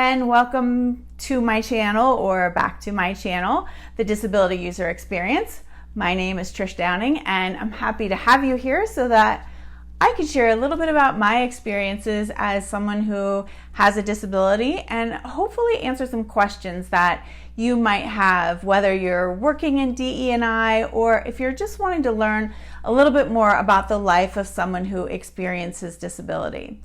and welcome to my channel, or back to my channel, The Disability User Experience. My name is Trish Downing and I'm happy to have you here so that I can share a little bit about my experiences as someone who has a disability and hopefully answer some questions that you might have, whether you're working in DE&I or if you're just wanting to learn a little bit more about the life of someone who experiences disability.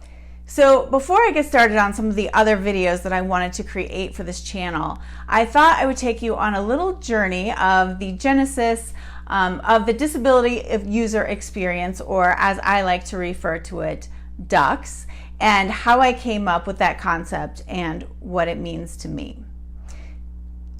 So before I get started on some of the other videos that I wanted to create for this channel, I thought I would take you on a little journey of the genesis of the disability user experience, or as I like to refer to it, DUX, and how I came up with that concept and what it means to me.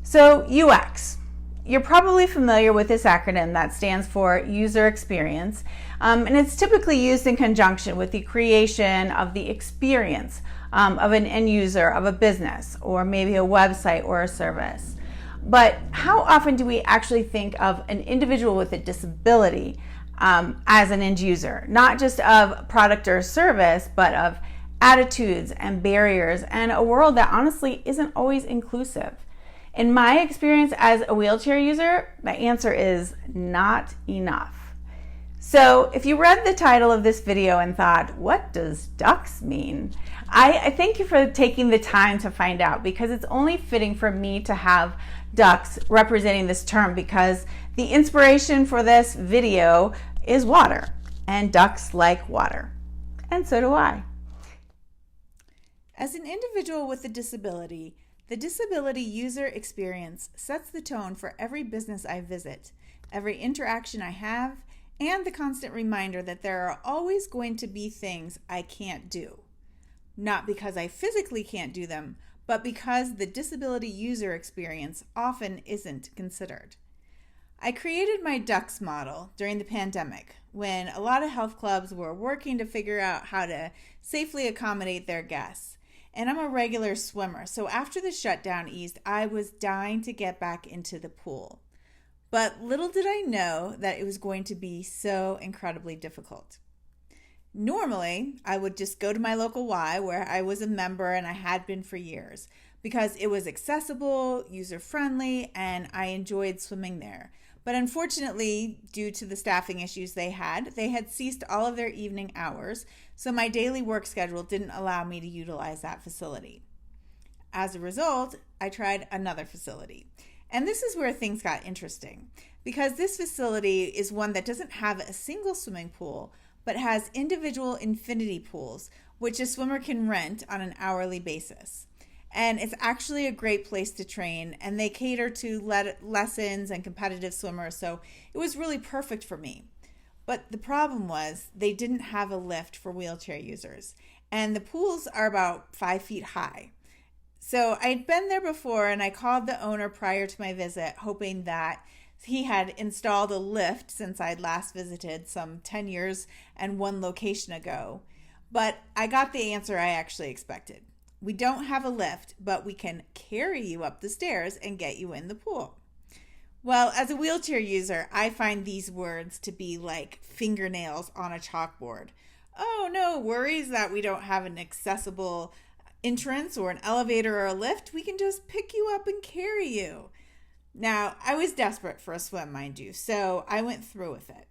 So UX. You're probably familiar with this acronym that stands for user experience, and it's typically used in conjunction with the creation of the experience of an end user of a business or maybe a website or a service. But how often do we actually think of an individual with a disability as an end user, not just of product or service, but of attitudes and barriers and a world that honestly isn't always inclusive? In my experience as a wheelchair user, the answer is not enough. So if you read the title of this video and thought, what does DUX mean? I thank you for taking the time to find out, because it's only fitting for me to have DUX representing this term, because the inspiration for this video is water, and ducks like water, and so do I. As an individual with a disability, the disability user experience sets the tone for every business I visit, every interaction I have, and the constant reminder that there are always going to be things I can't do. Not because I physically can't do them, but because the disability user experience often isn't considered. I created my DUX model during the pandemic, when a lot of health clubs were working to figure out how to safely accommodate their guests. And I'm a regular swimmer, so after the shutdown eased, I was dying to get back into the pool. But little did I know that it was going to be so incredibly difficult. Normally, I would just go to my local Y, where I was a member and I had been for years, because it was accessible, user-friendly, and I enjoyed swimming there. But unfortunately, due to the staffing issues they had ceased all of their evening hours, so my daily work schedule didn't allow me to utilize that facility. As a result, I tried another facility. And this is where things got interesting, because this facility is one that doesn't have a single swimming pool, but has individual infinity pools, which a swimmer can rent on an hourly basis. And it's actually a great place to train, and they cater to lessons and competitive swimmers, so it was really perfect for me. But the problem was they didn't have a lift for wheelchair users, and the pools are about 5 feet high. So I'd been there before, and I called the owner prior to my visit, hoping that he had installed a lift since I'd last visited some 10 years and one location ago. But I got the answer I actually expected. We don't have a lift, but we can carry you up the stairs and get you in the pool. Well, as a wheelchair user, I find these words to be like fingernails on a chalkboard. Oh, no worries that we don't have an accessible entrance or an elevator or a lift. We can just pick you up and carry you. Now, I was desperate for a swim, mind you, so I went through with it.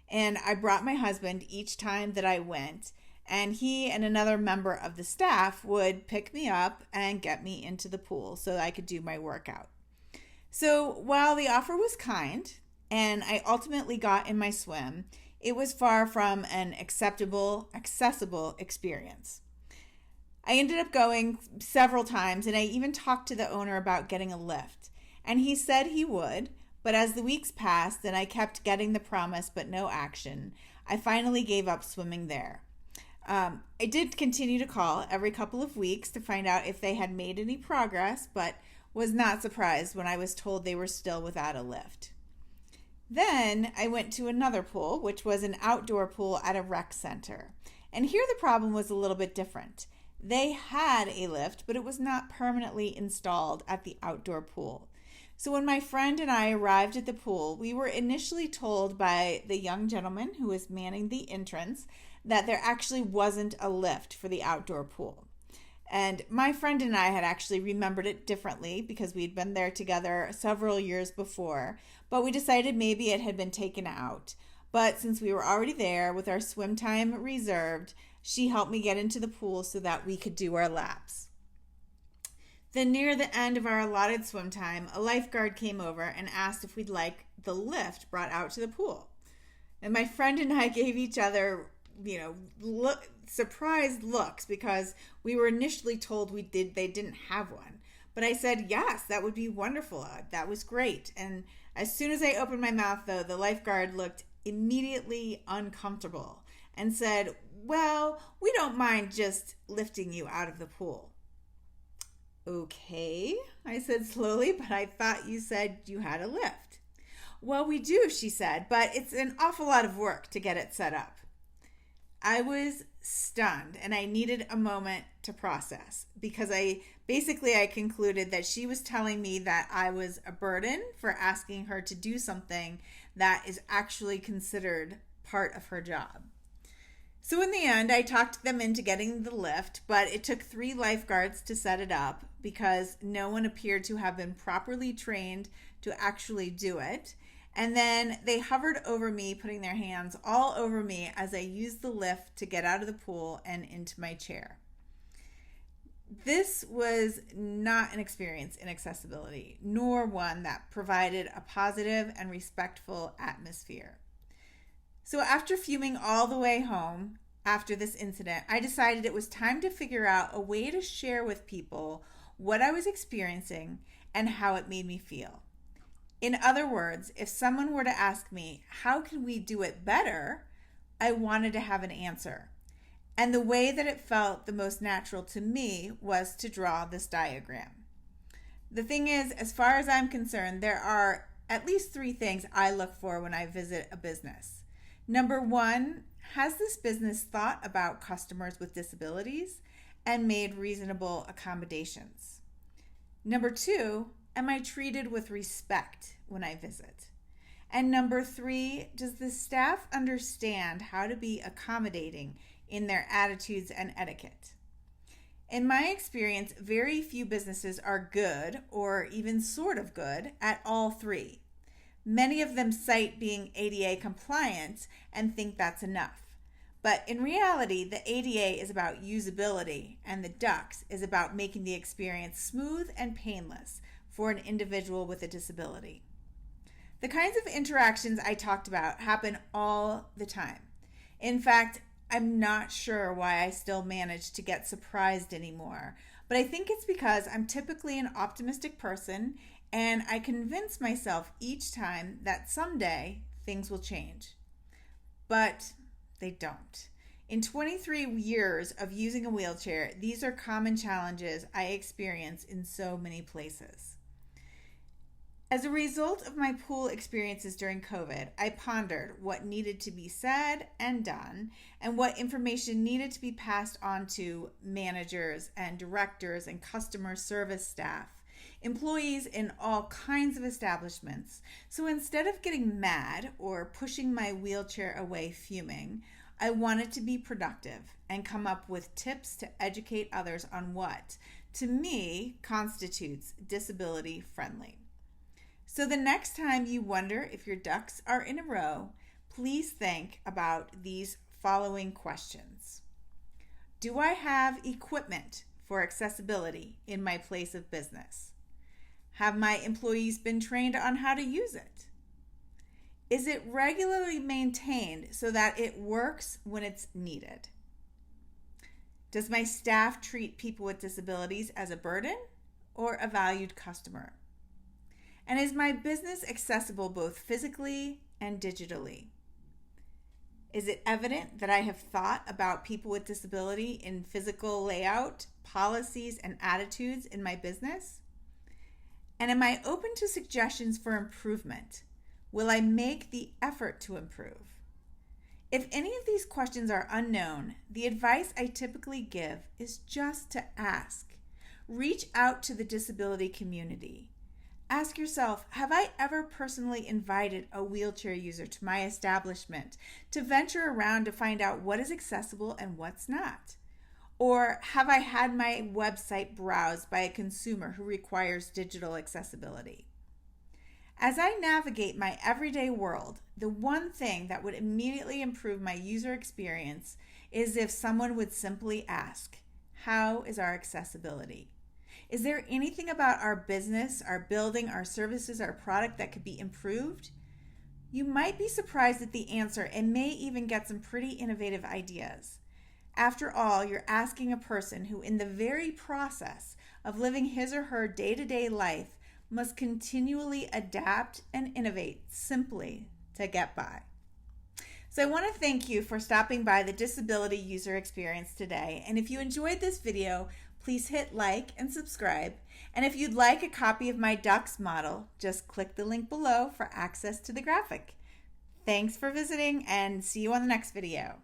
And I brought my husband each time that I went, and he and another member of the staff would pick me up and get me into the pool so I could do my workout. So while the offer was kind and I ultimately got in my swim, it was far from an accessible experience. I ended up going several times, and I even talked to the owner about getting a lift. And he said he would, but as the weeks passed and I kept getting the promise but no action, I finally gave up swimming there. I did continue to call every couple of weeks to find out if they had made any progress, but was not surprised when I was told they were still without a lift. Then I went to another pool, which was an outdoor pool at a rec center. And here the problem was a little bit different. They had a lift, but it was not permanently installed at the outdoor pool. So when my friend and I arrived at the pool, we were initially told by the young gentleman who was manning the entrance that there actually wasn't a lift for the outdoor pool. And my friend and I had actually remembered it differently because we'd been there together several years before, but we decided maybe it had been taken out. But since we were already there with our swim time reserved, she helped me get into the pool so that we could do our laps. Then near the end of our allotted swim time, a lifeguard came over and asked if we'd like the lift brought out to the pool. And my friend and I gave each other, surprised looks because we were initially told they didn't have one. But I said, yes, that would be wonderful. That was great. And as soon as I opened my mouth, though, the lifeguard looked immediately uncomfortable and said, well, we don't mind just lifting you out of the pool. Okay, I said slowly, but I thought you said you had a lift. Well, we do, she said, but it's an awful lot of work to get it set up. I was stunned and I needed a moment to process because I concluded that she was telling me that I was a burden for asking her to do something that is actually considered part of her job. So in the end, I talked them into getting the lift, but it took 3 lifeguards to set it up because no one appeared to have been properly trained to actually do it. And then they hovered over me, putting their hands all over me as I used the lift to get out of the pool and into my chair. This was not an experience in accessibility, nor one that provided a positive and respectful atmosphere. So after fuming all the way home after this incident, I decided it was time to figure out a way to share with people what I was experiencing and how it made me feel. In other words, if someone were to ask me, how can we do it better? I wanted to have an answer. And the way that it felt the most natural to me was to draw this diagram. The thing is, as far as I'm concerned, there are at least 3 things I look for when I visit a business. Number 1, has this business thought about customers with disabilities and made reasonable accommodations? Number 2, am I treated with respect when I visit? And number 3, does the staff understand how to be accommodating in their attitudes and etiquette? In my experience, very few businesses are good or even sort of good at all 3. Many of them cite being ADA compliant and think that's enough. But in reality, the ADA is about usability and the DUX is about making the experience smooth and painless for an individual with a disability. The kinds of interactions I talked about happen all the time. In fact, I'm not sure why I still manage to get surprised anymore, but I think it's because I'm typically an optimistic person and I convince myself each time that someday things will change. But they don't. In 23 years of using a wheelchair, these are common challenges I experience in so many places. As a result of my pool experiences during COVID, I pondered what needed to be said and done and what information needed to be passed on to managers and directors and customer service staff, employees in all kinds of establishments. So instead of getting mad or pushing my wheelchair away fuming, I wanted to be productive and come up with tips to educate others on what, to me, constitutes disability friendly. So the next time you wonder if your ducks are in a row, please think about these following questions. Do I have equipment for accessibility in my place of business? Have my employees been trained on how to use it? Is it regularly maintained so that it works when it's needed? Does my staff treat people with disabilities as a burden or a valued customer? And is my business accessible both physically and digitally? Is it evident that I have thought about people with disability in physical layout, policies, and attitudes in my business? And am I open to suggestions for improvement? Will I make the effort to improve? If any of these questions are unknown, the advice I typically give is just to ask. Reach out to the disability community. Ask yourself, have I ever personally invited a wheelchair user to my establishment to venture around to find out what is accessible and what's not? Or have I had my website browsed by a consumer who requires digital accessibility? As I navigate my everyday world, the one thing that would immediately improve my user experience is if someone would simply ask, how is our accessibility? Is there anything about our business, our building, our services, our product that could be improved? You might be surprised at the answer and may even get some pretty innovative ideas. After all, you're asking a person who, in the very process of living his or her day-to-day life, must continually adapt and innovate simply to get by. So I want to thank you for stopping by the Disability User Experience today. And if you enjoyed this video, please hit like and subscribe. And if you'd like a copy of my DUX model, just click the link below for access to the graphic. Thanks for visiting and see you on the next video.